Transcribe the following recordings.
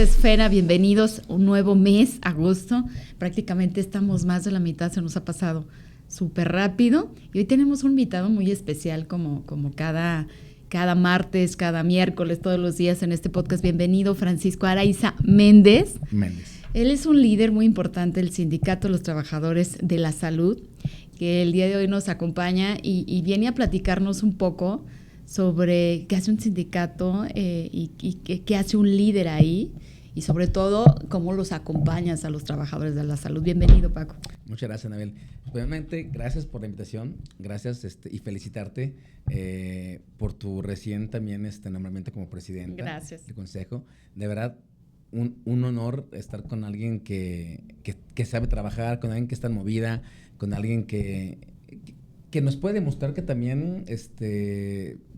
Esfera, bienvenidos. Un nuevo mes, agosto. Prácticamente estamos más de la mitad, se nos ha pasado súper rápido. Y hoy tenemos un invitado muy especial como cada martes, cada miércoles, todos los días en este podcast. Bienvenido, Francisco Araiza Méndez. Él es un líder muy importante del Sindicato de los Trabajadores de la Salud, que el día de hoy nos acompaña y viene a platicarnos un poco sobre qué hace un sindicato y qué hace un líder ahí, y sobre todo cómo los acompañas a los trabajadores de la salud. Bienvenido, Paco. Muchas gracias, Anabel. Obviamente, gracias por la invitación, gracias y felicitarte por tu recién también nombramiento como presidenta del Consejo. De verdad, un honor estar con alguien que sabe trabajar, con alguien que está movida, con alguien que nos puede demostrar que también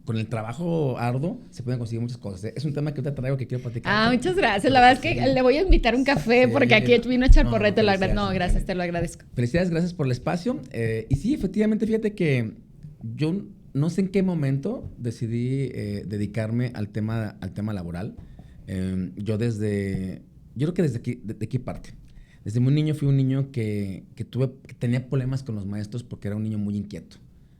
con el trabajo arduo se pueden conseguir muchas cosas. Es un tema que ahorita traigo que quiero platicar. Muchas gracias. La verdad es que le voy a invitar un café porque aquí vino a echar porrete. Gracias, te lo agradezco. Felicidades, gracias por el espacio. Y sí, efectivamente, fíjate que yo no sé en qué momento decidí dedicarme al tema laboral. Yo creo que desde aquí parte. Desde muy niño fui un niño que tenía problemas con los maestros porque era un niño muy inquieto.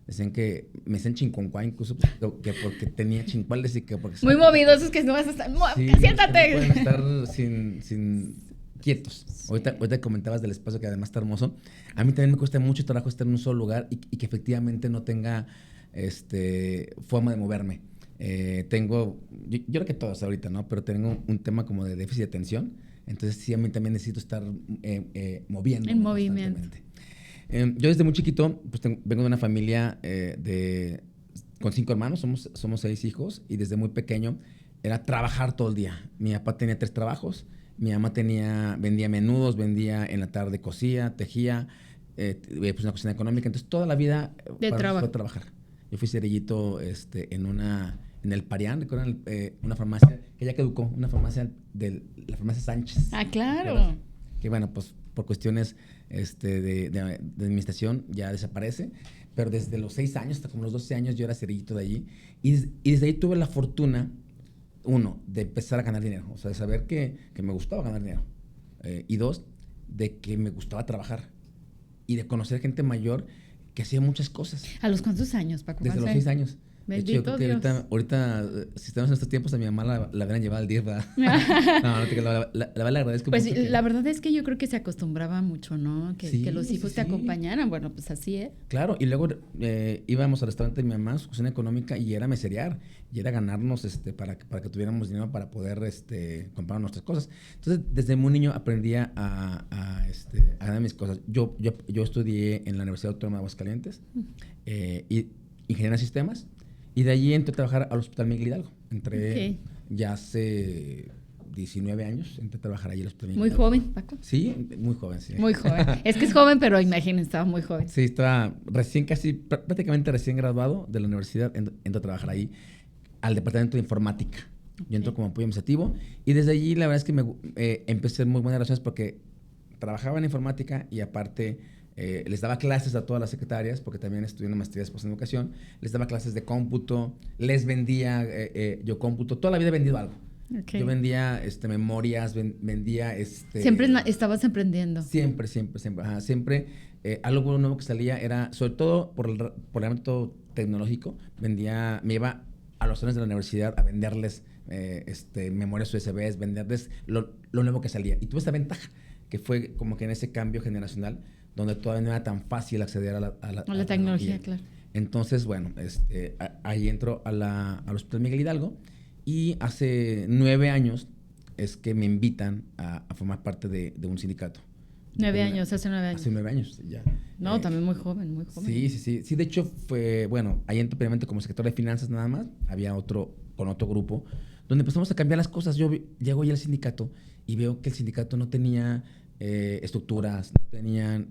Decían que me decían chinconcuá, incluso que porque tenía chincuales y que porque... Muy movidos, es que no vas a estar... Sí, ¡siéntate! No pueden estar sin quietos. Ahorita comentabas del espacio que además está hermoso. A mí también me cuesta mucho trabajo estar en un solo lugar y que efectivamente no tenga forma de moverme. Yo creo que todos ahorita, ¿no? Pero tengo un tema como de déficit de atención. Entonces sí, a mí también necesito estar moviendo. En movimiento. Yo desde muy chiquito, pues vengo de una familia con 5 hermanos, somos 6 hijos, y desde muy pequeño era trabajar todo el día. Mi papá tenía 3 trabajos, mi mamá vendía menudos, vendía en la tarde, cosía, tejía, pues una cocina económica. Entonces toda la vida fue trabajar. Yo fui cerillito en el Parián, ¿recuerdan? Una farmacia que ya caducó, una farmacia de la farmacia Sánchez. Claro. Que bueno, pues por cuestiones de administración ya desaparece, pero desde los 6 años hasta como los 12 años yo era cerillito de allí, y desde ahí tuve la fortuna, de empezar a ganar dinero, o sea, de saber que me gustaba ganar dinero, y 2, de que me gustaba trabajar, y de conocer gente mayor que hacía muchas cosas. ¿A los cuántos años, Paco? Desde los 6 años. Bendito Dios. Ahorita, si estamos en estos tiempos, a mi mamá la hubieran llevado al DIF, ¿verdad? la le agradezco pues mucho. Pues la verdad es que yo creo que se acostumbraba mucho, ¿no? Que los hijos te acompañaran. Bueno, pues así es. Claro, y luego íbamos al restaurante de mi mamá, su cocina económica, y era meserear, y era ganarnos para que tuviéramos dinero para poder comprar nuestras cosas. Entonces, desde muy niño aprendí a ganar mis cosas. Yo estudié en la Universidad Autónoma de Aguascalientes, y ingeniería en sistemas. Y de allí entré a trabajar al Hospital Miguel Hidalgo. Entré ya hace 19 años, entré a trabajar allí al Hospital Miguel Hidalgo. ¿Muy joven, Paco? Sí, muy joven, sí. Muy joven. Es que es joven, pero imagínense, estaba muy joven. Sí, estaba prácticamente recién graduado de la universidad, entro a trabajar ahí al departamento de informática. Yo entro como apoyo administrativo, y desde allí la verdad es que empecé muy buenas relaciones porque trabajaba en informática y aparte... les daba clases a todas las secretarias, porque también estudié una maestría después en educación. Les daba clases de cómputo, les vendía yo cómputo. Toda la vida he vendido algo. Yo vendía memorias, vendía... Siempre estabas emprendiendo. Siempre. Ajá, siempre algo nuevo que salía era, sobre todo por el ámbito tecnológico, me iba a los salones de la universidad a venderles memorias USBs, venderles lo nuevo que salía. Y tuve esta ventaja, que fue como que en ese cambio generacional, donde todavía no era tan fácil acceder a la tecnología, claro. Entonces, bueno, ahí entro al Hospital Miguel Hidalgo, y hace 9 años es que me invitan a formar parte de un sindicato. Hace 9 años. Hace 9 años, ya. No, también muy joven, muy joven. Sí. Sí, de hecho, ahí entro primeramente como secretario de finanzas nada más. Había con otro grupo, donde empezamos a cambiar las cosas. Yo llego ahí al sindicato y veo que el sindicato no tenía... estructuras, no tenían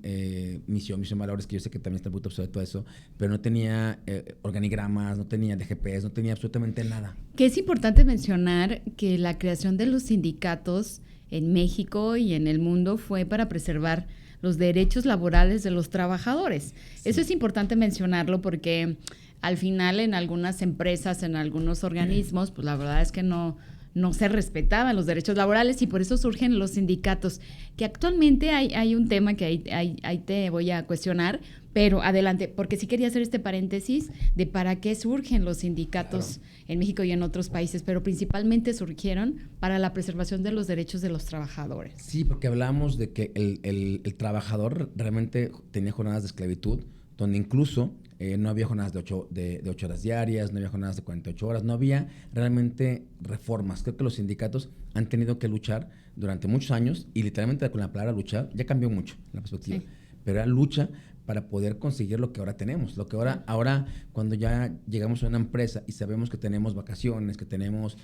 misión, valores, que yo sé que también está muy obsoleto eso, pero no tenía organigramas, no tenía DGPs, no tenía absolutamente nada. Que es importante mencionar que la creación de los sindicatos en México y en el mundo fue para preservar los derechos laborales de los trabajadores. Sí. Eso es importante mencionarlo porque al final en algunas empresas, en algunos organismos, pues la verdad es que no no se respetaban los derechos laborales y por eso surgen los sindicatos, que actualmente hay un tema que ahí te voy a cuestionar, pero adelante, porque sí quería hacer este paréntesis de para qué surgen los sindicatos en México y en otros países, pero principalmente surgieron para la preservación de los derechos de los trabajadores. Sí, porque hablábamos de que el trabajador realmente tenía jornadas de esclavitud, donde incluso no había jornadas de 8 horas diarias, no había jornadas de 48 horas, no había realmente reformas. Creo que los sindicatos han tenido que luchar durante muchos años y literalmente con la palabra luchar ya cambió mucho la perspectiva, Sí. pero era lucha para poder conseguir lo que ahora tenemos. Lo que ahora cuando ya llegamos a una empresa y sabemos que tenemos vacaciones, que tenemos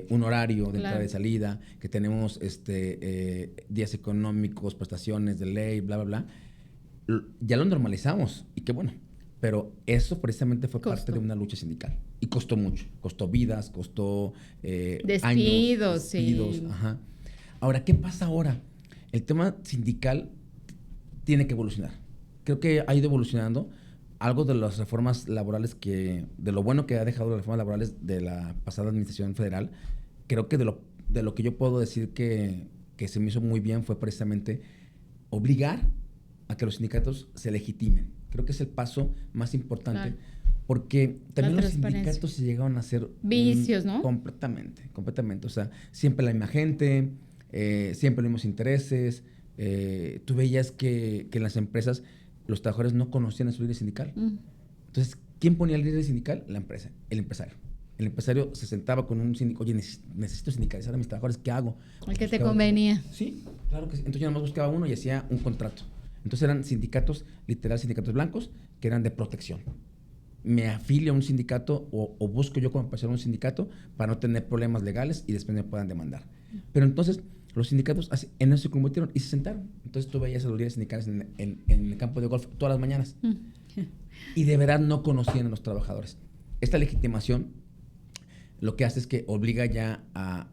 un horario de entrada y salida, que tenemos días económicos, prestaciones de ley, bla, bla, bla, ya lo normalizamos y qué bueno. Pero eso precisamente fue parte de una lucha sindical. Y costó mucho. Costó vidas, costó despidos, años. Despidos, sí. Ajá. Ahora, ¿qué pasa ahora? El tema sindical tiene que evolucionar. Creo que ha ido evolucionando. Algo de las reformas laborales de lo bueno que ha dejado las reformas laborales de la pasada administración federal, creo que de lo que yo puedo decir que se me hizo muy bien fue precisamente obligar a que los sindicatos se legitimen. Creo que es el paso más importante, claro, porque también los sindicatos se llegaron a hacer vicios, ¿no? Completamente. O sea, siempre la misma gente, siempre los mismos intereses. Tú veías que en las empresas los trabajadores no conocían a su líder sindical. Entonces, ¿quién ponía el líder sindical? La empresa, el empresario. El empresario se sentaba con un sindicato, oye, necesito sindicalizar a mis trabajadores, ¿qué hago? El que te convenía. Sí, claro que sí. Entonces yo nada más buscaba uno y hacía un contrato. Entonces eran sindicatos, literal sindicatos blancos, que eran de protección. Me afilio a un sindicato o busco yo como empresario un sindicato para no tener problemas legales y después me puedan demandar. Pero entonces los sindicatos en eso se convirtieron y se sentaron. Entonces tú veías a los líderes sindicales en el campo de golf todas las mañanas. Y de verdad no conocían a los trabajadores. Esta legitimación lo que hace es que obliga ya a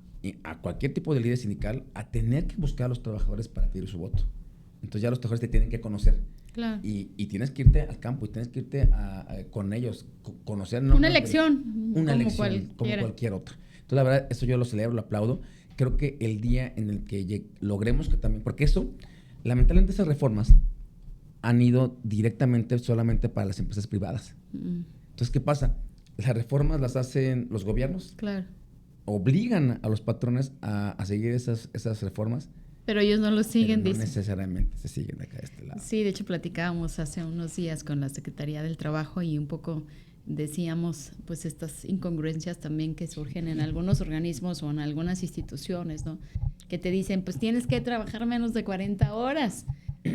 cualquier tipo de líder sindical a tener que buscar a los trabajadores para pedir su voto. Entonces ya los trabajadores te tienen que conocer. Claro. Y tienes que irte al campo y tienes que irte con ellos, conocer. Una elección. Una elección, como cualquier otra. Entonces, la verdad, eso yo lo celebro, lo aplaudo. Creo que el día en el que logremos que también, porque eso, lamentablemente esas reformas han ido directamente solamente para las empresas privadas. Entonces, ¿qué pasa? Las reformas las hacen los gobiernos. Claro. Obligan a los patrones a seguir esas reformas. Pero ellos no lo siguen, pero no necesariamente se siguen acá de este lado. Sí, de hecho platicábamos hace unos días con la Secretaría del Trabajo y un poco decíamos pues estas incongruencias también que surgen en algunos organismos o en algunas instituciones, ¿no? Que te dicen, pues tienes que trabajar menos de 40 horas,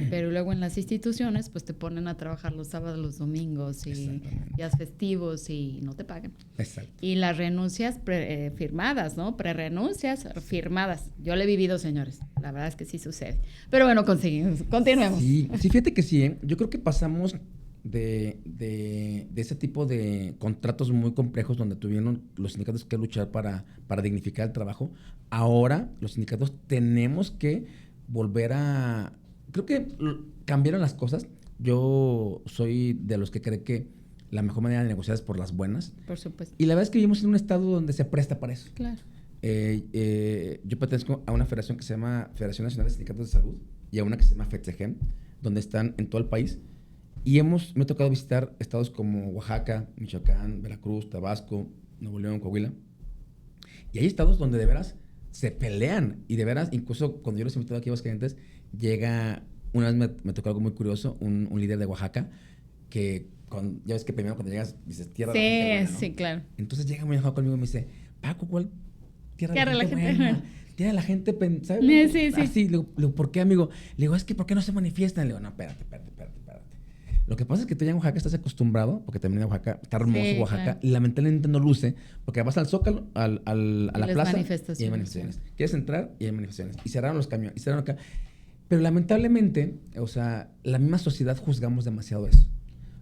pero luego en las instituciones pues te ponen a trabajar los sábados, los domingos y días festivos y no te pagan. Exacto. Y las renuncias firmadas, ¿no? Prerenuncias firmadas. Yo lo he vivido, señores. La verdad es que sí sucede. Pero bueno, continuemos. Sí, fíjate que sí, ¿eh? Yo creo que pasamos de ese tipo de contratos muy complejos donde tuvieron los sindicatos que luchar para dignificar el trabajo. Ahora los sindicatos tenemos que volver a... Creo que cambiaron las cosas. Yo soy de los que cree que la mejor manera de negociar es por las buenas. Por supuesto. Y la verdad es que vivimos en un estado donde se presta para eso. Claro. Yo pertenezco a una federación que se llama Federación Nacional de Sindicatos de Salud y a una que se llama FETSEGEM, donde están en todo el país. Y me ha tocado visitar estados como Oaxaca, Michoacán, Veracruz, Tabasco, Nuevo León, Coahuila. Y hay estados donde de veras se pelean. Y de veras, incluso cuando yo los he invitado aquí a Aguascalientes, una vez me tocó algo muy curioso, un líder de Oaxaca, que ya ves que primero cuando llegas dices tierra de la gente buena, ¿no? Sí, claro. Entonces llega muy enojado conmigo y me dice, Paco, ¿cuál tierra de la gente buena? Tierra de la gente, ¿sabes? Sí. Así, le digo, ¿por qué, amigo? Le digo, es que ¿por qué no se manifiestan? Le digo, no, espérate. Lo que pasa es que tú ya en Oaxaca estás acostumbrado, porque también en Oaxaca está hermoso Oaxaca, claro. Y lamentablemente no luce, porque vas al Zócalo, a la plaza, y hay manifestaciones. Quieres entrar y hay manifestaciones. Y cerraron los camiones, y cerraron acá. Pero lamentablemente, o sea, la misma sociedad juzgamos demasiado eso.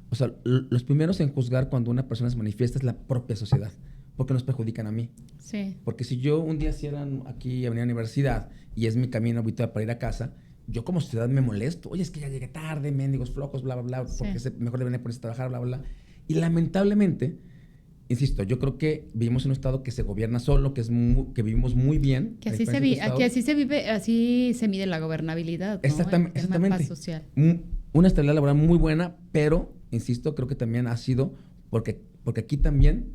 O sea, los primeros en juzgar cuando una persona se manifiesta es la propia sociedad, porque nos perjudican a mí. Sí. Porque si yo un día cierran aquí Avenida Universidad y es mi camino habitual para ir a casa, yo como sociedad me molesto. Oye, es que ya llegué tarde, mendigos flojos, bla, bla, bla, porque mejor deberían ponerse a trabajar, bla, bla, bla. Y lamentablemente, insisto, yo creo que vivimos en un estado que se gobierna solo, que vivimos muy bien. Que así que así se vive, así se mide la gobernabilidad, ¿no? Exactamente, El tema de paz social. Una estabilidad laboral muy buena, pero, insisto, creo que también ha sido porque aquí también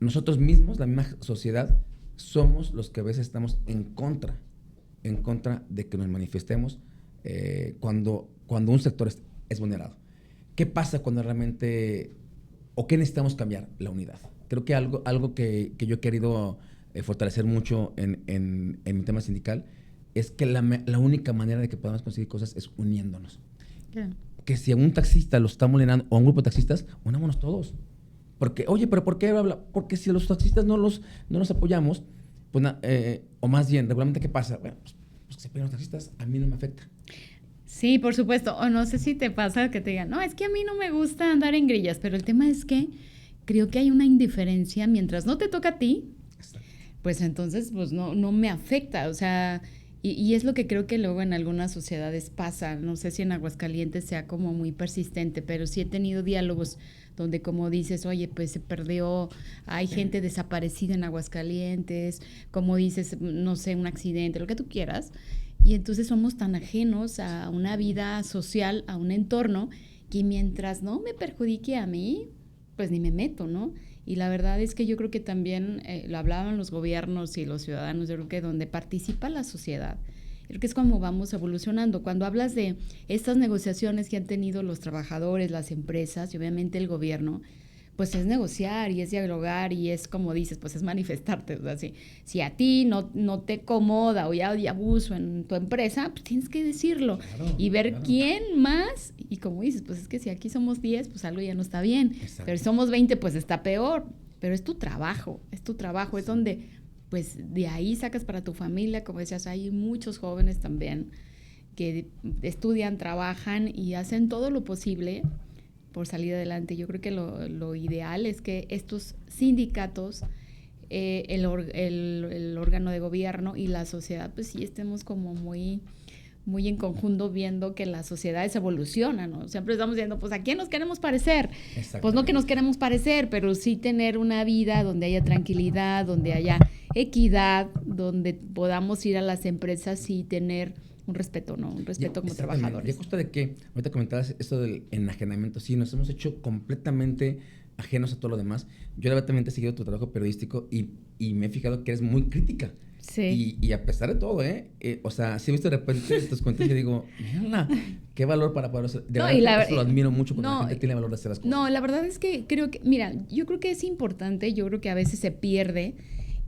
nosotros mismos, la misma sociedad, somos los que a veces estamos en contra de que nos manifestemos cuando un sector es vulnerado. ¿Qué pasa cuando realmente, o qué necesitamos cambiar? La unidad. Creo que algo que yo he querido fortalecer mucho en mi tema sindical es que la única manera de que podamos conseguir cosas es uniéndonos. Claro. Que si a un taxista lo está vulnerando, o a un grupo de taxistas, unámonos todos. Porque, oye, ¿pero por qué habla? Porque si a los taxistas no los apoyamos, pues, o más bien, regularmente, ¿qué pasa? Bueno, pues que se pelean los taxistas, a mí no me afecta. Sí, por supuesto. O no sé si te pasa que te digan, no, es que a mí no me gusta andar en grillas, pero el tema es que creo que hay una indiferencia mientras no te toca a ti, pues entonces pues no me afecta. O sea, y es lo que creo que luego en algunas sociedades pasa. No sé si en Aguascalientes sea como muy persistente, pero sí he tenido diálogos donde como dices, oye, pues se perdió, hay gente desaparecida en Aguascalientes, como dices, no sé, un accidente, lo que tú quieras. Y entonces somos tan ajenos a una vida social, a un entorno, que mientras no me perjudique a mí, pues ni me meto, ¿no? Y la verdad es que yo creo que también lo hablaban los gobiernos y los ciudadanos, yo creo que donde participa la sociedad, creo que es como vamos evolucionando. Cuando hablas de estas negociaciones que han tenido los trabajadores, las empresas y obviamente el gobierno, pues es negociar y es dialogar y es como dices, pues es manifestarte. O sea, si a ti no te acomoda o ya hay abuso en tu empresa, pues tienes que decirlo. Claro, y ver quién más. Y como dices, pues es que si aquí somos 10, pues algo ya no está bien. Exacto. Pero si somos 20, pues está peor. Pero es tu trabajo, sí. Es donde, pues de ahí sacas para tu familia. Como decías, hay muchos jóvenes también que estudian, trabajan y hacen todo lo posible por salir adelante. Yo creo que lo ideal es que estos sindicatos, el órgano de gobierno y la sociedad, pues sí estemos como muy en conjunto viendo que las sociedades evolucionan, ¿no? Siempre estamos diciendo, pues, ¿a quién nos queremos parecer? Pues no que nos queremos parecer, pero sí tener una vida donde haya tranquilidad, donde haya equidad, donde podamos ir a las empresas y tener un respeto, ¿no? Un respeto como trabajadores. Y a costa de que, ahorita comentabas esto del enajenamiento, sí, nos hemos hecho completamente ajenos a todo lo demás. Yo la verdad también te he seguido tu trabajo periodístico y me he fijado que eres muy crítica. Sí. Y a pesar de todo, o sea, sí he visto de repente tus cuentos y digo, mírala, qué valor para poder hacer. De verdad, eso lo admiro mucho porque la gente tiene valor de hacer las cosas. No, la verdad es que creo que, mira, yo creo que es importante, yo creo que a veces se pierde.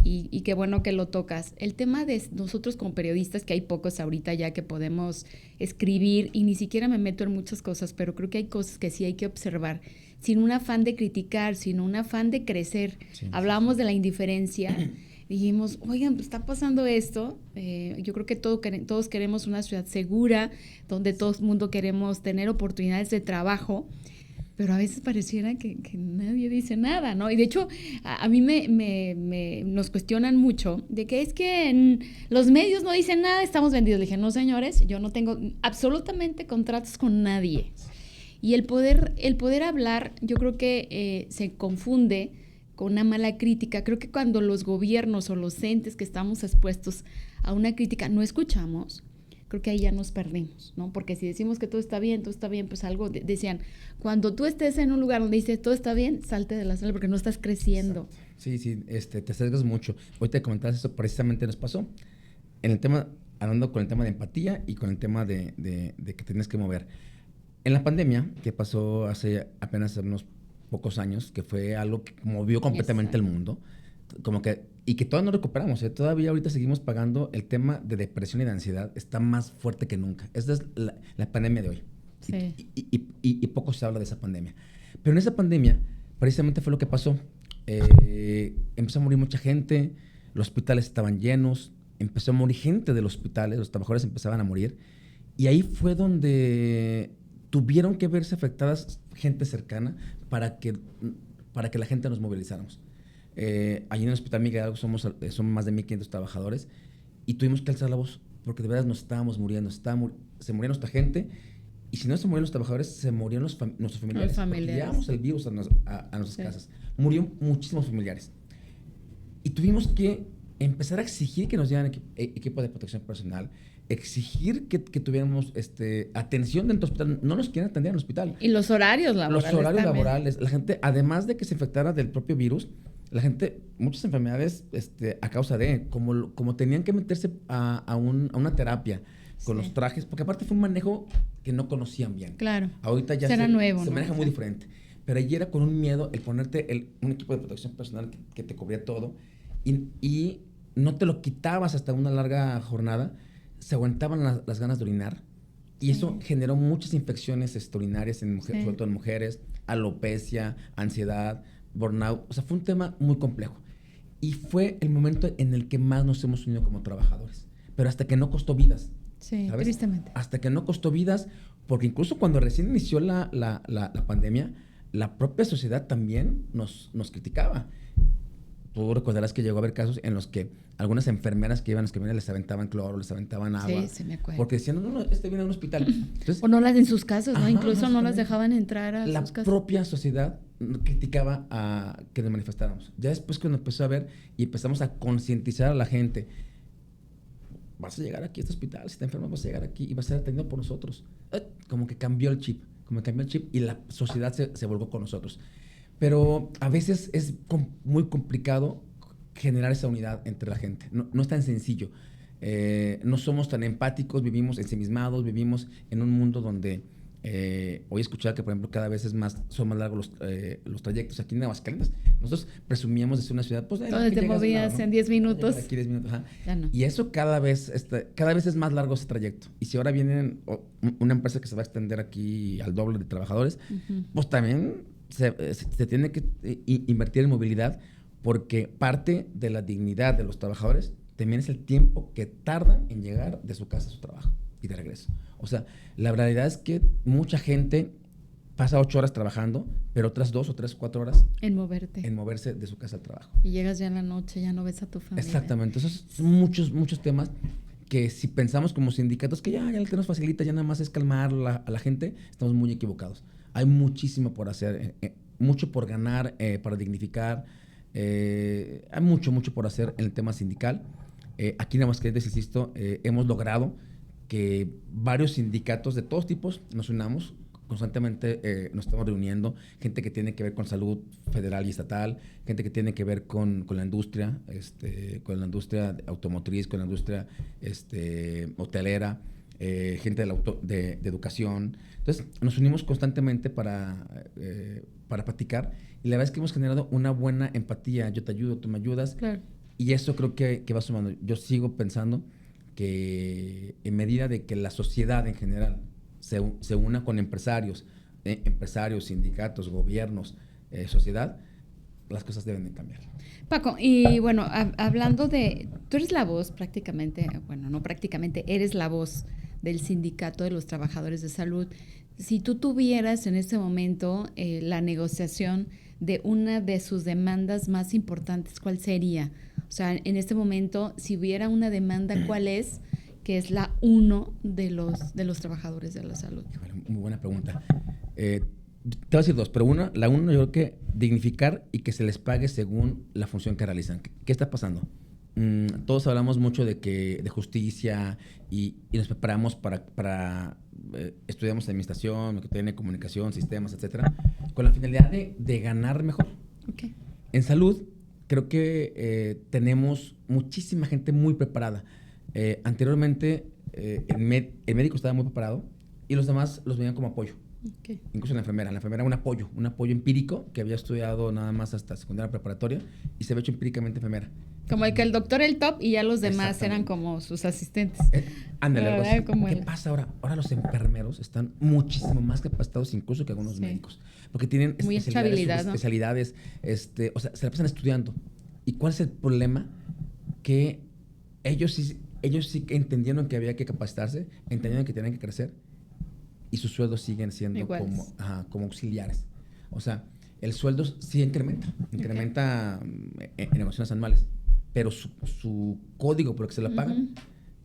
Y qué bueno que lo tocas. El tema de nosotros como periodistas, que hay pocos ahorita ya que podemos escribir y ni siquiera me meto en muchas cosas, pero creo que hay cosas que sí hay que observar, sin un afán de criticar, sin un afán de crecer. Sí, hablábamos de la indiferencia, dijimos, oigan, pues está pasando esto. Yo creo que todos queremos una ciudad segura, donde todo el mundo queremos tener oportunidades de trabajo, pero a veces pareciera que nadie dice nada, ¿no? Y de hecho, a mí nos cuestionan mucho de que es que los medios no dicen nada, estamos vendidos. Le dije, no, señores, yo no tengo absolutamente contratos con nadie. Y el poder hablar, yo creo que se confunde con una mala crítica. Creo que cuando los gobiernos o los entes que estamos expuestos a una crítica no escuchamos, creo que ahí ya nos perdimos, ¿no? Porque si decimos que todo está bien, pues algo decían, cuando tú estés en un lugar donde dices todo está bien, salte de la sala porque no estás creciendo. Exacto. Sí, te acercas mucho. Hoy te comentabas eso, precisamente nos pasó. En el tema, hablando con el tema de empatía y con el tema de que tienes que mover. En la pandemia, que pasó hace apenas unos pocos años, que fue algo que movió completamente el mundo, como que, y que todavía no recuperamos, todavía ahorita seguimos pagando. El tema de depresión y de ansiedad está más fuerte que nunca. Esta es la pandemia de hoy. Sí. Y poco se habla de esa pandemia. Pero en esa pandemia, precisamente fue lo que pasó. Empezó a morir mucha gente, los hospitales estaban llenos, empezó a morir gente de los hospitales, los trabajadores empezaban a morir. Y ahí fue donde tuvieron que verse afectadas gente cercana para que la gente nos movilizáramos. Allí en el Hospital Miguel Hidalgo somos más de 1,500 trabajadores y tuvimos que alzar la voz porque de verdad nos estábamos muriendo. Se moría nuestra gente Y si no se morían los trabajadores, se morían nuestros familiares. Los familiares. Llevamos el virus a nuestras Sí. casas. Murieron muchísimos familiares. Y tuvimos que empezar a exigir que nos dieran equipo de protección personal, exigir que tuviéramos atención dentro del hospital. No nos quieren atender en el hospital. Y los horarios laborales. Los horarios también. laborales. La gente, además de que se infectara del propio virus, la gente, muchas enfermedades a causa de, como tenían que meterse a una terapia con Sí. los trajes, porque aparte fue un manejo que no conocían bien. Claro. Ahorita ya Será nuevo, se ¿no? maneja muy Sí. diferente. Pero allí era con un miedo el ponerte un equipo de protección personal que te cubría todo y no te lo quitabas hasta una larga jornada, se aguantaban las ganas de orinar y Sí. eso generó muchas infecciones urinarias en mujeres, Sí. sobre todo en mujeres, alopecia, ansiedad, burnout. O sea, fue un tema muy complejo. Y fue el momento en el que más nos hemos unido como trabajadores. Pero hasta que no costó vidas. Sí, ¿Sabes? tristemente. Hasta que no costó vidas, porque incluso cuando recién inició la pandemia, la propia sociedad también nos criticaba. Tú recordarás que llegó a haber casos en los que algunas enfermeras que iban a las camiones les aventaban cloro, les aventaban agua. Sí, se me acuerda. Porque decían, no, viene a un hospital. Entonces, O no las en sus casas, ¿no? Ajá, Incluso no las exactamente. dejaban entrar a la sus casas. propia sociedad criticaba a que nos manifestáramos. Ya después cuando empezó a ver y empezamos a concientizar a la gente, vas a llegar aquí a este hospital, si te enfermas vas a llegar aquí y vas a ser atendido por nosotros. Como que cambió el chip, y la sociedad se volvió con nosotros. Pero a veces es muy complicado generar esa unidad entre la gente. No es tan sencillo. No somos tan empáticos, vivimos ensimismados, vivimos en un mundo donde hoy escuchaba que, por ejemplo, cada vez son más largos los trayectos. Aquí en Aguascalientes, nosotros presumíamos de ser una ciudad, pues, Donde te movías en 10 minutos. Aquí 10 minutos, ajá. Ya no. Y eso cada vez es más largo ese trayecto. Y si ahora vienen una empresa que se va a extender aquí al doble de trabajadores, Ujú. pues también se tiene que invertir en movilidad, porque parte de la dignidad de los trabajadores también es el tiempo que tardan en llegar de su casa a su trabajo y de regreso. O sea, la realidad es que mucha gente pasa 8 horas trabajando, pero otras 2 o 3 o 4 horas En moverte. en moverse de su casa al trabajo. Y llegas ya en la noche, ya no ves a tu familia. Exactamente. Esos son muchos temas que si pensamos como sindicatos que ya la tenemos facilita, ya nada más es calmar a la gente, estamos muy equivocados. Hay muchísimo por hacer, mucho por ganar, para dignificar. Hay mucho por hacer en el tema sindical. Aquí en Aguascalientes, insisto, hemos logrado que varios sindicatos de todos tipos nos unamos. Constantemente nos estamos reuniendo, gente que tiene que ver con salud federal y estatal, gente que tiene que ver con la industria, con la industria automotriz, con la industria hotelera, gente de educación. Entonces, nos unimos constantemente para platicar, y la verdad es que hemos generado una buena empatía. Yo te ayudo, tú me ayudas. Claro. Y eso creo que va sumando. Yo sigo pensando que en medida de que la sociedad en general se una con empresarios, sindicatos, gobiernos, sociedad, las cosas deben de cambiar. Paco, y bueno, hablando de, tú eres la voz prácticamente, bueno, no prácticamente, eres la voz del Sindicato de los Trabajadores de Salud. Si tú tuvieras en este momento la negociación de una de sus demandas más importantes, ¿cuál sería? O sea, en este momento, si hubiera una demanda, ¿cuál es? Que es la uno de los trabajadores de la salud. Muy buena pregunta. Te voy a decir dos, pero la uno yo creo que dignificar y que se les pague según la función que realizan. ¿Qué está pasando? Todos hablamos mucho de justicia y nos preparamos para estudiamos administración, que tiene comunicación, sistemas, etcétera, con la finalidad de ganar mejor. Okay. En salud, creo que tenemos muchísima gente muy preparada. Anteriormente, el médico estaba muy preparado y los demás los veían como apoyo. Okay. Incluso la enfermera un apoyo empírico, que había estudiado nada más hasta secundaria preparatoria y se había hecho empíricamente enfermera. Como el que el doctor el top y ya los demás eran como sus asistentes. Ándale, algo así. Como ¿Qué pasa ahora? Ahora los enfermeros están muchísimo más capacitados incluso que algunos médicos, porque tienen especialidades, o sea, se la pasan estudiando. ¿Y cuál es el problema? Que ellos sí entendieron que había que capacitarse, entendieron que tenían que crecer, y sus sueldos siguen siendo como auxiliares. O sea, el sueldo sí incrementa en negociaciones anuales, pero su código por el que se la pagan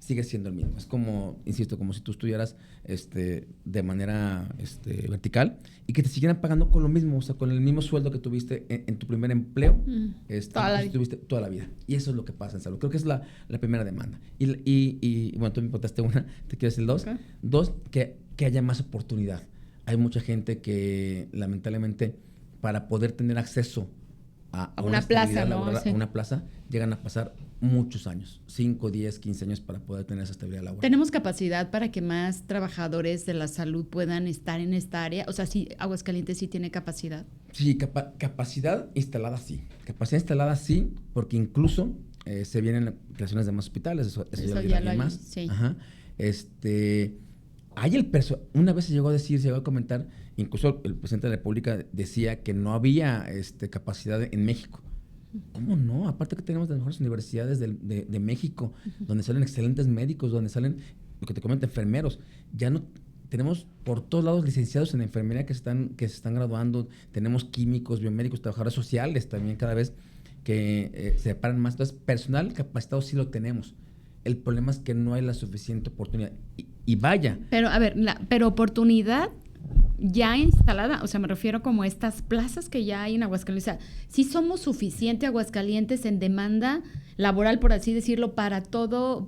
sigue siendo el mismo. Es como, insisto, como si tú estuvieras de manera vertical y que te siguieran pagando con lo mismo, o sea, con el mismo sueldo que tuviste en tu primer empleo, tuviste toda la vida. Y eso es lo que pasa en salud. Creo que es la primera demanda. Y bueno, tú me preguntaste una, te quiero decir dos. Okay. Dos, que haya más oportunidad. Hay mucha gente que, lamentablemente, para poder tener acceso a una plaza, laboral, sí, a una plaza, llegan a pasar muchos años, 5, 10, 15 años para poder tener esa estabilidad laboral. ¿Tenemos capacidad para que más trabajadores de la salud puedan estar en esta área? O sea, ¿sí, Aguascalientes sí tiene capacidad? Sí, capacidad instalada sí. Capacidad instalada sí, porque incluso se vienen creaciones de más hospitales, eso ya lo hay más. Sí. Ajá. Una vez se llegó a comentar, incluso el presidente de la República decía que no había capacidad en México. ¿Cómo no? Aparte que tenemos las mejores universidades de México, donde salen excelentes médicos, donde salen, lo que te comento, enfermeros. Ya no tenemos por todos lados licenciados en enfermería que se están graduando, tenemos químicos, biomédicos, trabajadores sociales también cada vez que se separan más. Entonces, personal capacitado sí lo tenemos. El problema es que no hay la suficiente oportunidad. Y vaya. Pero, a ver, pero oportunidad ya instalada, o sea, me refiero como a estas plazas que ya hay en Aguascalientes. O sea, ¿sí somos suficiente Aguascalientes en demanda laboral, por así decirlo, para todo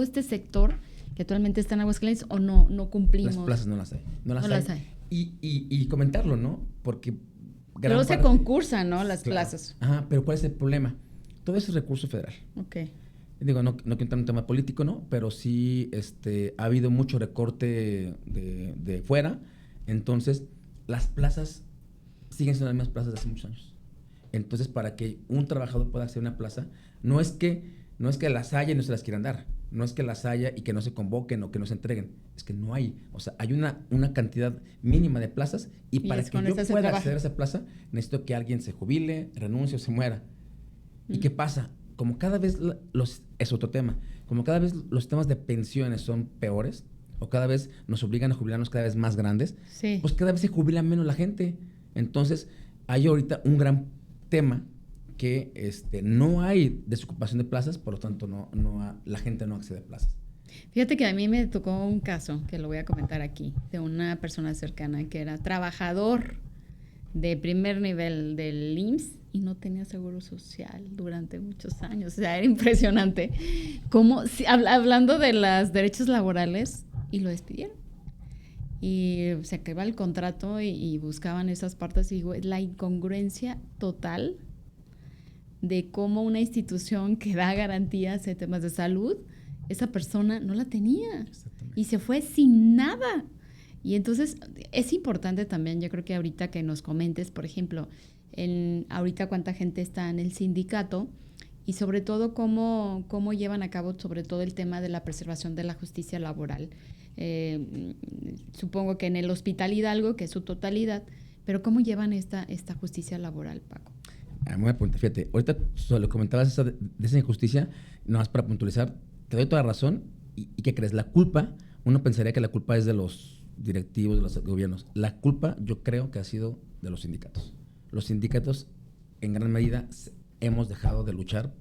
este sector que actualmente está en Aguascalientes, o no cumplimos? Las plazas no las hay. No las hay. Y comentarlo, ¿no? Porque luego se concursan, ¿no? Las plazas. Ajá, pero ¿cuál es el problema? Todo eso es recurso federal. Ok. Digo, no quiero entrar en un tema político, ¿no? Pero sí ha habido mucho recorte de fuera. Entonces, las plazas siguen siendo las mismas plazas de hace muchos años. Entonces, para que un trabajador pueda acceder a una plaza, no es que las haya y no se las quieran dar. No es que las haya y que no se convoquen o que no se entreguen. Es que no hay. O sea, hay una cantidad mínima de plazas y para que yo pueda acceder a esa plaza, necesito que alguien se jubile, renuncie o se muera. ¿Y qué pasa? Como cada vez es otro tema, como cada vez los temas de pensiones son peores, o cada vez nos obligan a jubilarnos cada vez más grandes, sí, pues cada vez se jubila menos la gente. Entonces, hay ahorita un gran tema que no hay desocupación de plazas, por lo tanto la gente no accede a plazas. Fíjate que a mí me tocó un caso, que lo voy a comentar aquí, de una persona cercana que era trabajador de primer nivel del IMSS y no tenía seguro social durante muchos años. O sea, era impresionante. Como hablando de los derechos laborales, y lo despidieron. Y se acaba el contrato y buscaban esas partes. Y digo, es la incongruencia total de cómo una institución que da garantías en temas de salud, esa persona no la tenía. Y se fue sin nada. Y entonces es importante también, yo creo que ahorita que nos comentes, por ejemplo, ahorita cuánta gente está en el sindicato y sobre todo cómo llevan a cabo sobre todo el tema de la preservación de la justicia laboral. Supongo que en el Hospital Hidalgo, que es su totalidad, pero ¿cómo llevan esta justicia laboral, Paco? Buena pregunta, fíjate, ahorita solo comentabas de esa injusticia, nada más para puntualizar, te doy toda razón, y ¿qué crees? La culpa, uno pensaría que la culpa es de los directivos, de los gobiernos. La culpa yo creo que ha sido de los sindicatos. Los sindicatos en gran medida hemos dejado de luchar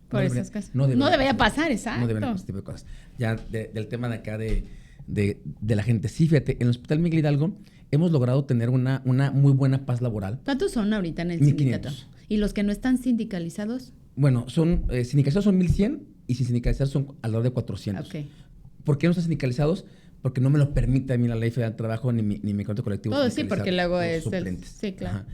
por esas cosas. No debería pasar, exacto. No debería pasar este tipo de cosas. Ya del tema de acá de la gente. Sí, fíjate, en el Hospital Miguel Hidalgo hemos logrado tener una muy buena paz laboral. ¿Cuántos son ahorita en el 1500. Sindicato? ¿Y los que no están sindicalizados? Bueno, sindicalizados son 1,100 y sin sindicalizar son alrededor de 400. Okay. ¿Por qué no están sindicalizados? Porque no me lo permite a mí la Ley Federal del Trabajo ni mi contrato colectivo. Todo sí, porque luego es suplentes. Sí, claro. Ajá.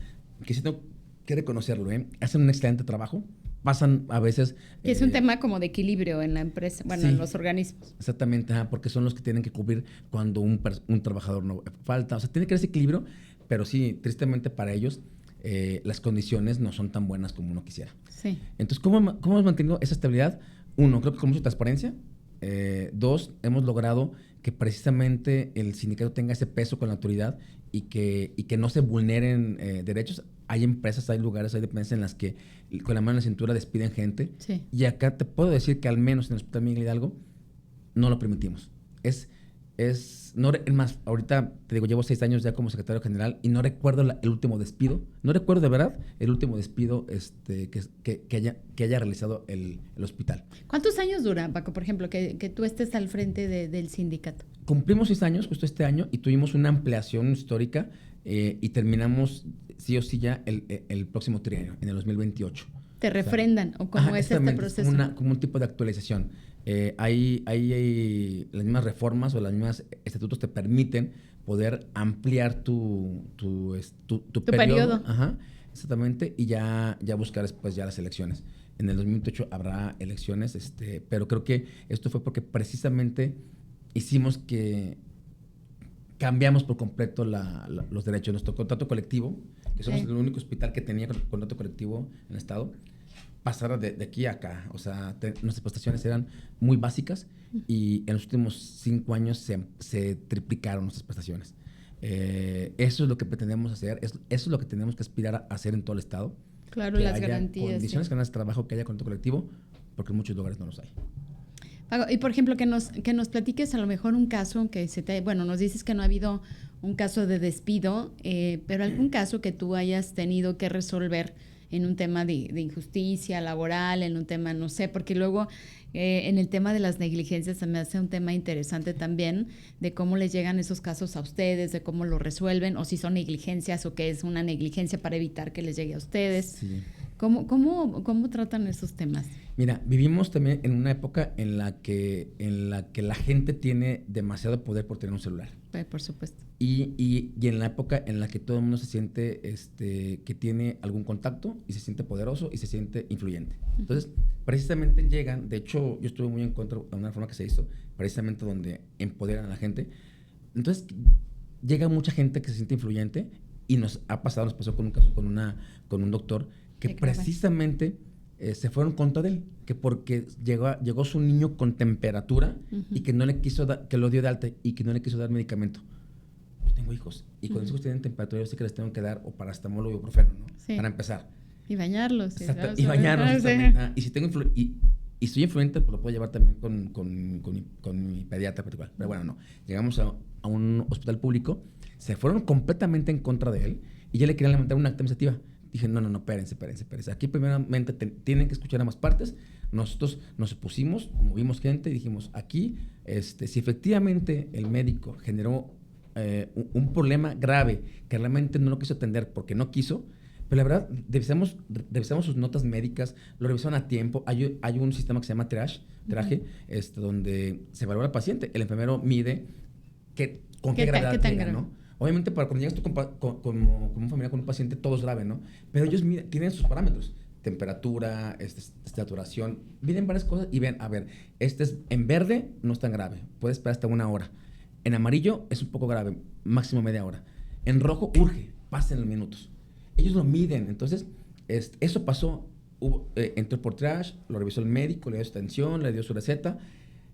Que sí tengo que reconocerlo, hacen un excelente trabajo. Pasan a veces... Que es un tema como de equilibrio en la empresa, bueno, sí, en los organismos. Exactamente, porque son los que tienen que cubrir cuando un trabajador no falta. O sea, tiene que haber ese equilibrio, pero sí, tristemente para ellos, las condiciones no son tan buenas como uno quisiera. Sí. Entonces, ¿cómo hemos mantenido esa estabilidad? Uno, creo que con mucha transparencia. Dos, hemos logrado que precisamente el sindicato tenga ese peso con la autoridad y que no se vulneren derechos. Hay empresas, hay lugares, hay dependencias en las que con la mano en la cintura despiden gente. Sí. Y acá te puedo decir que al menos en el Hospital Miguel Hidalgo no lo permitimos. Es más, ahorita te digo, llevo 6 años ya como secretario general y no recuerdo el último despido. No recuerdo de verdad el último despido que haya realizado el hospital. ¿Cuántos años dura, Paco, por ejemplo, que tú estés al frente del sindicato? Cumplimos 6 años justo este año y tuvimos una ampliación histórica y terminamos sí o sí ya el próximo trienio, en el 2028. ¿Te refrendan o cómo es este proceso? Como un tipo de actualización. Hay las mismas reformas o los mismos estatutos te permiten poder ampliar tu periodo. Ajá, exactamente, y ya buscar después ya las elecciones. En el 2028 habrá elecciones, pero creo que esto fue porque precisamente hicimos que cambiamos por completo los derechos. Nuestro contrato colectivo, que somos el único hospital que tenía contrato colectivo en el estado, pasara de aquí a acá. O sea, nuestras prestaciones eran muy básicas y en los últimos 5 años se triplicaron nuestras prestaciones. Eso es lo que pretendemos hacer, eso es lo que tenemos que aspirar a hacer en todo el estado. Claro, las garantías. Condiciones generales de trabajo, que haya contrato colectivo, porque en muchos lugares no los hay. Y por ejemplo, que nos platiques a lo mejor un caso que nos dices que no ha habido un caso de despido, pero algún caso que tú hayas tenido que resolver en un tema de injusticia laboral, en un tema, no sé, porque luego en el tema de las negligencias se me hace un tema interesante también, de cómo les llegan esos casos a ustedes, de cómo lo resuelven, o si son negligencias o que es una negligencia para evitar que les llegue a ustedes. Sí. ¿Cómo tratan esos temas? Mira, vivimos también en una época en la que la gente tiene demasiado poder por tener un celular. Por supuesto. Y en la época en la que todo el mundo se siente que tiene algún contacto y se siente poderoso y se siente influyente. Entonces, precisamente llegan, de hecho, yo estuve muy en contra de una reforma que se hizo, precisamente donde empoderan a la gente. Entonces, llega mucha gente que se siente influyente y nos pasó con un caso con un doctor que precisamente se fueron contra de él, que porque llegó su niño con temperatura y que no le quiso que lo dio de alta y que no le quiso dar medicamento. Yo tengo hijos y cuando mis hijos tienen temperatura yo sé que les tengo que dar o paracetamol o ibuprofeno, ¿no? Sí. Para empezar. Y bañarlos. Y bañarlos también. Y si tengo y soy influente, pues lo puedo llevar también con mi pediatra particular. Pero bueno, no. Llegamos a un hospital público, se fueron completamente en contra de él y ya le querían levantar una acta administrativa. Dije, no, espérense. Aquí primeramente tienen que escuchar a ambas partes. Nosotros nos opusimos, movimos gente y dijimos, aquí, si efectivamente el médico generó un problema grave que realmente no lo quiso atender porque no quiso, pero la verdad, revisamos sus notas médicas, lo revisaron a tiempo. Hay un sistema que se llama traje, donde se evalúa al paciente. El enfermero mide con qué gravedad llega, ¿no? Obviamente, para cuando llegas tú como un familiar con un paciente, todo es grave, ¿no? Pero ellos tienen sus parámetros. Temperatura, saturación. Miden varias cosas y ven, a ver, en verde no es tan grave. Puede esperar hasta 1 hora. En amarillo es un poco grave, máximo media hora. En rojo, urge, pasen los minutos. Ellos lo miden. Entonces, eso pasó. Entró por trash, lo revisó el médico, le dio su atención, le dio su receta.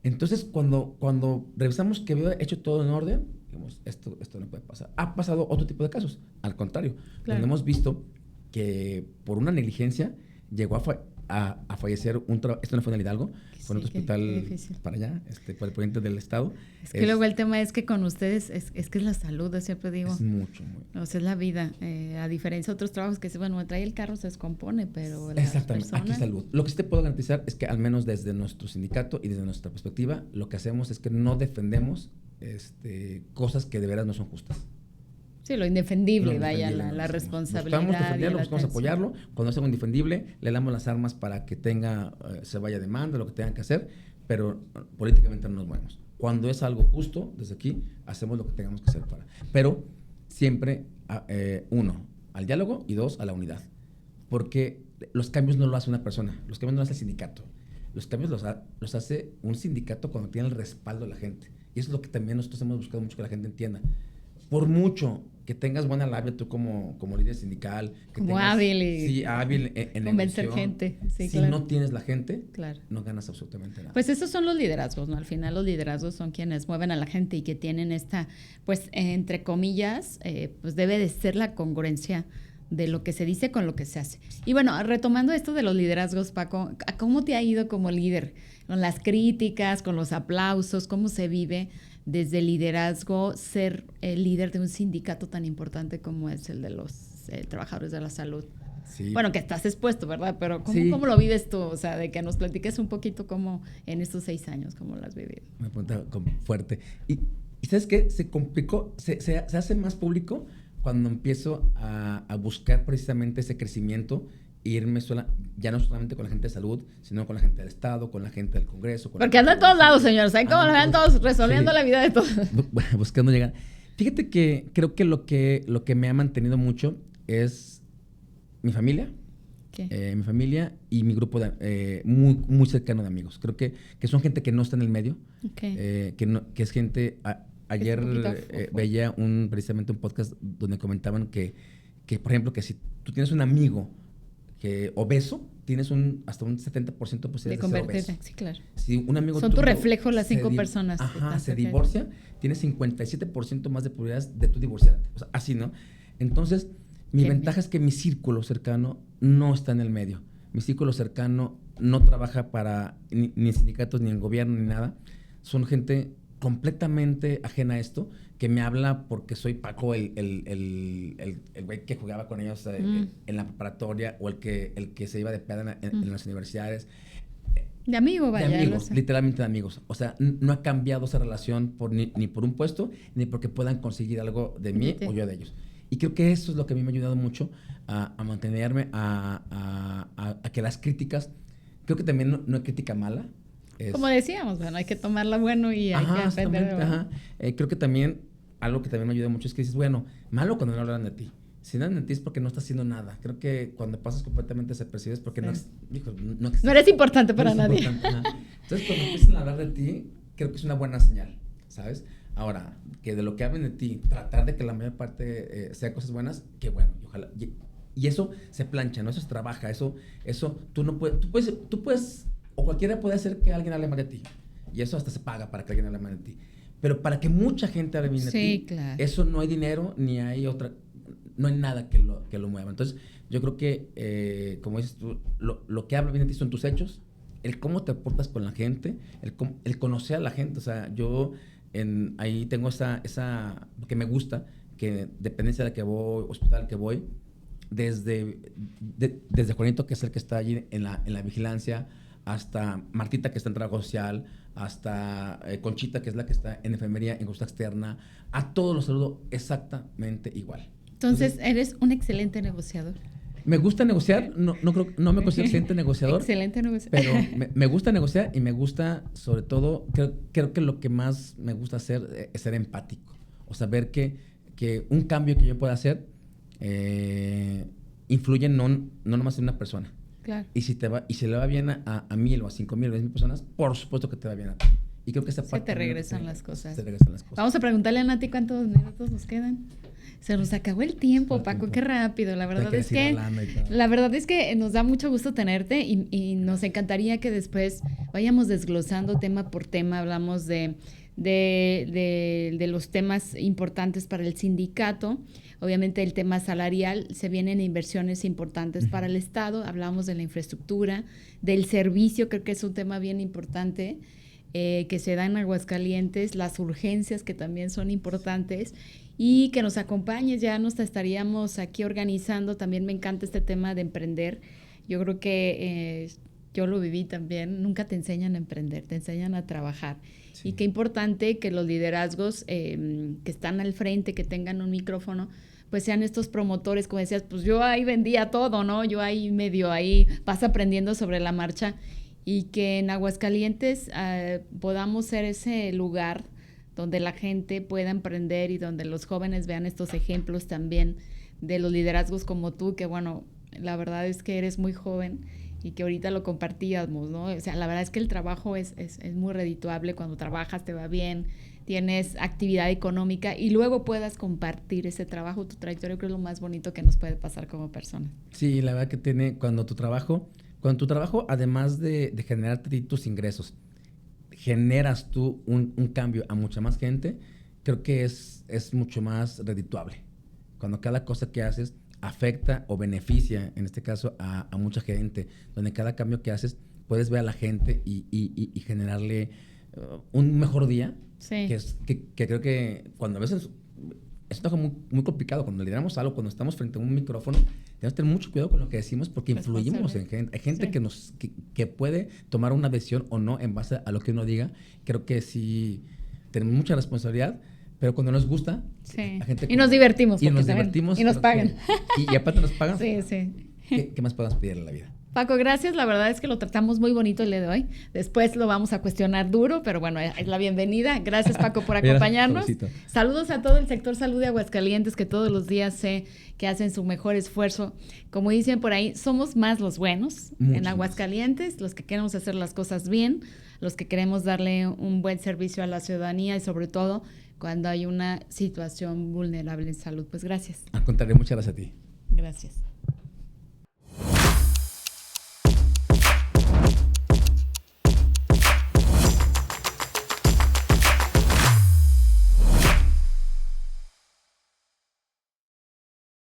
Entonces, cuando revisamos que había hecho todo en orden, dijimos, esto no puede pasar. Ha pasado otro tipo de casos, al contrario, donde hemos visto que por una negligencia llegó a fallecer esto no fue en el Hidalgo, fue en otro hospital para allá, por el poniente del estado. Es que luego el tema es que con ustedes es que es la salud, siempre digo. Es mucho. O sea, es la vida. A diferencia de otros trabajos que trae el carro, se descompone, pero exactamente, aquí es salud. Lo que sí te puedo garantizar es que al menos desde nuestro sindicato y desde nuestra perspectiva, lo que hacemos es que no defendemos cosas que de veras no son justas. Sí, lo indefendible, la responsabilidad. Buscamos defenderlo, buscamos apoyarlo. Cuando es algo indefendible, le damos las armas para que se vaya demanda, lo que tengan que hacer, pero políticamente no nos movemos. Cuando es algo justo, desde aquí, hacemos lo que tengamos que hacer para. Pero siempre, 1, al diálogo y 2, a la unidad. Porque los cambios no lo hace una persona, los cambios no los hace el sindicato. Los cambios los hace un sindicato cuando tiene el respaldo de la gente. Y eso es lo que también nosotros hemos buscado mucho que la gente entienda. Por mucho que tengas buena labia tú como líder sindical, hábil en convencer gente, si claro. No tienes la gente, claro, no ganas absolutamente nada. Pues esos son los liderazgos, ¿no? Al final los liderazgos son quienes mueven a la gente y que tienen esta, pues entre comillas, pues debe de ser la congruencia de lo que se dice con lo que se hace. Y bueno, retomando esto de los liderazgos, Paco, ¿cómo te ha ido como líder? Con las críticas, con los aplausos, ¿cómo se vive desde el liderazgo, ser el líder de un sindicato tan importante como es el de los trabajadores de la salud. Sí. Bueno, que estás expuesto, ¿verdad? Pero Sí. ¿cómo lo vives tú? O sea, de que nos platiques un poquito cómo en estos 6 años, cómo lo has vivido. Me pregunta fuerte. Y ¿sabes qué? Se complicó, se hace más público cuando empiezo a buscar precisamente ese crecimiento e irme ya no solamente con la gente de salud, sino con la gente del Estado, con la gente del Congreso. Porque anda en todos lados, señores. ¿Saben cómo lo ven todos resolviendo la vida de todos? Buscando llegar. Fíjate que creo que lo que me ha mantenido mucho es mi familia. Mi familia y mi grupo muy, muy cercano de amigos. Creo que son gente que no está en el medio, que es gente... Ayer veía precisamente un podcast donde comentaban que, por ejemplo, que si tú tienes un amigo obeso, tienes hasta un 70% de posibilidades de convertirte. Sí, claro. Si un amigo son tu reflejo las 5 personas. Se divorcia, tienes 57% más de probabilidades de tú divorciarte. O sea, así, ¿no? Entonces, mi ventaja es que mi círculo cercano no está en el medio. Mi círculo cercano no trabaja para ni en sindicatos, ni en gobierno, ni nada. Son gente completamente ajena a esto, que me habla porque soy Paco, el güey que jugaba con ellos en la preparatoria, o el que se iba de peda en las universidades. De amigo, vaya. De amigos, literalmente de amigos. O sea, no ha cambiado esa relación ni por un puesto, ni porque puedan conseguir algo de mí o yo de ellos. Y creo que eso es lo que a mí me ha ayudado mucho a mantenerme, a que las críticas, creo que también no hay crítica mala. Como decíamos, bueno, hay que tomarla bueno y hay que aprender de bueno. Creo que también, algo que también me ayuda mucho es que dices, bueno, malo cuando no hablan de ti. Si no hablan de ti es porque no estás haciendo nada. Creo que cuando pasas completamente desapercibido es porque no eres importante para nadie. Entonces, cuando empiezan a hablar de ti, creo que es una buena señal, ¿sabes? Ahora, que de lo que hablen de ti, tratar de que la mayor parte sea cosas buenas, qué bueno, y ojalá. Y eso se plancha, ¿no? Eso se trabaja, eso tú puedes, o cualquiera puede hacer que alguien hable mal de ti. Y eso hasta se paga para que alguien hable mal de ti. Pero para que mucha gente hable bien de ti, claro, eso no hay dinero, ni hay no hay nada que lo mueva. Entonces, yo creo que, como dices tú, lo que habla bien de ti son tus hechos, el cómo te aportas con la gente, el conocer a la gente. O sea, yo ahí tengo lo que me gusta, que dependencia de la que voy, hospital que voy, desde Juanito, que es el que está allí en la vigilancia, hasta Martita, que está en trabajo social, hasta Conchita, que es la que está en enfermería, en justicia externa, a todos los saludo exactamente igual. Entonces, eres un excelente negociador. Me gusta negociar, no me considero excelente negociador. Excelente negociador. Pero me gusta negociar y me gusta, sobre todo, creo que lo que más me gusta hacer es ser empático. O sea, ver que un cambio que yo pueda hacer influye no nomás en una persona. Claro. Y si le va bien a 1,000 o a 5,000 o a 10,000 personas, por supuesto que te va bien a ti. Y creo que esa parte... Se te regresan las cosas. Se regresan las cosas. Vamos a preguntarle a Nati cuántos minutos nos quedan. Se nos acabó el tiempo, Paco, qué rápido. La verdad es que nos da mucho gusto tenerte y nos encantaría que después vayamos desglosando tema por tema. Hablamos de los temas importantes para el sindicato. Obviamente el tema salarial, se vienen inversiones importantes para el Estado. Hablamos de la infraestructura, del servicio, creo que es un tema bien importante que se da en Aguascalientes, las urgencias que también son importantes, y que nos acompañes. Ya nos estaríamos aquí organizando. También me encanta este tema de emprender. Yo creo que yo lo viví también. Nunca te enseñan a emprender, te enseñan a trabajar. Sí. Y qué importante que los liderazgos que están al frente, que tengan un micrófono, pues sean estos promotores, como decías, pues yo ahí vendía todo, ¿no? Yo ahí vas aprendiendo sobre la marcha, y que en Aguascalientes podamos ser ese lugar donde la gente pueda emprender y donde los jóvenes vean estos ejemplos también de los liderazgos como tú, que bueno, la verdad es que eres muy joven y que ahorita lo compartíamos, ¿no? O sea, la verdad es que el trabajo es muy redituable. Cuando trabajas te va bien, tienes actividad económica y luego puedas compartir ese trabajo, tu trayectoria, creo que es lo más bonito que nos puede pasar como personas. Sí, la verdad que cuando tu trabajo, además de generarte tus ingresos, generas tú un cambio a mucha más gente, creo que es mucho más redituable. Cuando cada cosa que haces afecta o beneficia, en este caso, a mucha gente, donde cada cambio que haces puedes ver a la gente y generarle un mejor día. Sí. Que creo que cuando a veces es un trabajo muy, muy complicado, cuando lideramos algo, cuando estamos frente a un micrófono, tenemos que tener mucho cuidado con lo que decimos porque influimos en gente. Hay gente que puede tomar una decisión o no en base a lo que uno diga. Creo que sí tenemos mucha responsabilidad, pero cuando nos gusta, la gente y nos divertimos. Y nos divertimos. Y nos pagan. Y aparte nos pagan. Sí. ¿Qué más podemos pedirle en la vida? Paco, gracias. La verdad es que lo tratamos muy bonito el día de hoy. Después lo vamos a cuestionar duro, pero bueno, es la bienvenida. Gracias, Paco, por acompañarnos. Saludos a todo el sector salud de Aguascalientes, que todos los días sé que hacen su mejor esfuerzo. Como dicen por ahí, somos más los buenos en Aguascalientes, los que queremos hacer las cosas bien, los que queremos darle un buen servicio a la ciudadanía y sobre todo cuando hay una situación vulnerable en salud. Pues gracias. Al contrario, muchas gracias a ti. Gracias.